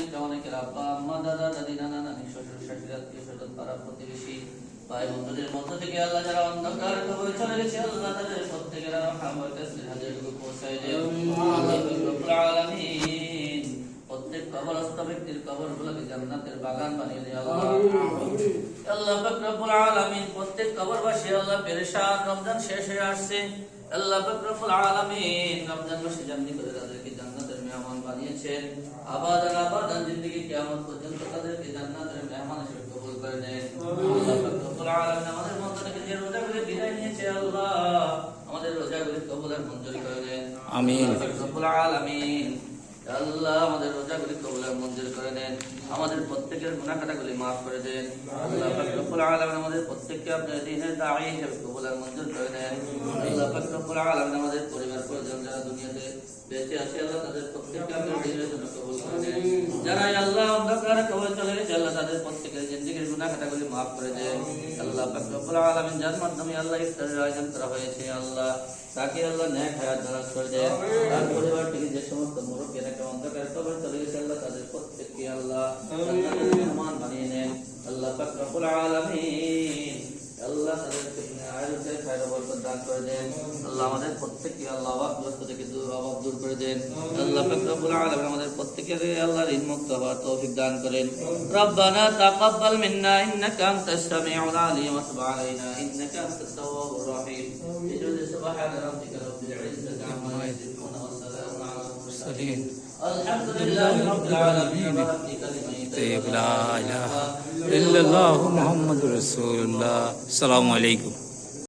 অনেকে অনেকের আব্বা আম্মা দাদা দাদি নানা নানি শ্বশুর শাশুড়ি আত্মীয় স্বজন পাড়া প্রতিবেশী ভাই বন্ধুদের মধ্য থেকে আল্লাহ যারা অন্ধকার কবরে চলে গেছে আল্লাহ তাদের প্রত্যেকের রহমত কাছে হাজিরটুকু পৌঁছায় দেন আল্লাহ রব্বুল আলামিন প্রত্যেক কবরস্থ ব্যক্তির কবরগুলোকে জান্নাতের বাগান বানিয়ে দেয় আল্লাহ আল্লাহ পাক রব্বুল আলামিন প্রত্যেক কবরবাসী আল্লাহ পেরেশান রমজান শেষ হয়ে আসছে আল্লাহ পাক রব্বুল আলামিন রমজান মাসে জান্নাতি করে তাদেরকে জান্নাতের মেহমান বানিয়েছেন আবাদান জিন্দেগি কিয়ামত পর্যন্ত তাদেরকে জান্নাতের মেহমান হিসেবে কবুল করে নেন আল্লাহ পাক রব্বুল আলামিন আমাদের মধ্য থেকে যে রোজাগুলি বিদায় নিয়েছে আল্লাহ আমাদের রোজাগুলি কবুল আর মঞ্জুর করে নেন আমিন রব্বুল আলামিন আল্লাহ আমাদের রোজাগুলি কবুল আর মঞ্জুর করে নেন আমাদের প্রত্যেকের গুনাহ খাতাগুলি maaf করে দেন আল্লাহ পাক রব্বুল আলামিন আমাদের প্রত্যেককে আপনার দ্বীনের দাঈ হিসেবে কবুল আর মঞ্জুর করে নেন আল্লাহ পাক রব্বুল আলামিন আমাদের পরিবার পরিজন যারা দুনিয়াতে বেঁচে আছে আল্লাহ তাদের প্রত্যেককে আপনার দ্বীনের জন্য কবুল করে নেন যারা আল্লাহ অন্ধকার কবরে চলে গেছে আল্লাহ তাদের প্রত্যেকের জিন্দেগীর গুনাহ খাতাগুলি maaf করে দেন আল্লাহ পাক রব্বুল আলামিন যার মাধ্যমে আল্লাহ ইফতারের আয়োজন করা হয়েছে আল্লাহ তাকে আল্লাহ নেক হায়াত দান করে দেন তার পরিবার থেকে যে সমস্ত মুরব্বিরা অন্ধকার কবরে চলে গেছে আল্লাহ তাদের প্রত্যেককে আল্লাহ জান্নাতের মেহমান বানিয়ে নেন আল্লাহ পাক রব্বুল আলামিন আল্লাহ তাদেরকে আয়াতে খায়র বরকত দান করে দেন আল্লাহ আমাদের প্রত্যেককে আল্লাহ অভাবগ্রস্ত থেকে অভাব দূর করে দেন আল্লাহ পাক রব্বুল আলামিন আমাদের প্রত্যেকের আল্লাহ ঋণ মুক্ত হওয়ার তৌফিক দান করেন রব্বানা তাকাব্বাল মিন্না ইন্নাকা আনতাস সামিউল আলিম ওয়া তুব আলাইনা ইন্নাকা আনতাত তাওয়াবুর রহিম সুবহান রাব্বিকা রাব্বিল ইজ্জাতি আম্মা ইয়াসিফুন ওয়া সালামুন আলাল মুরসালিন আলহামদুলিল্লাহি রাব্বিল আলামিন লা ইলাহা ইল্লাল্লাহু মুহাম্মাদুর রাসূলুল্লাহ আসসালামু আলাইকুম।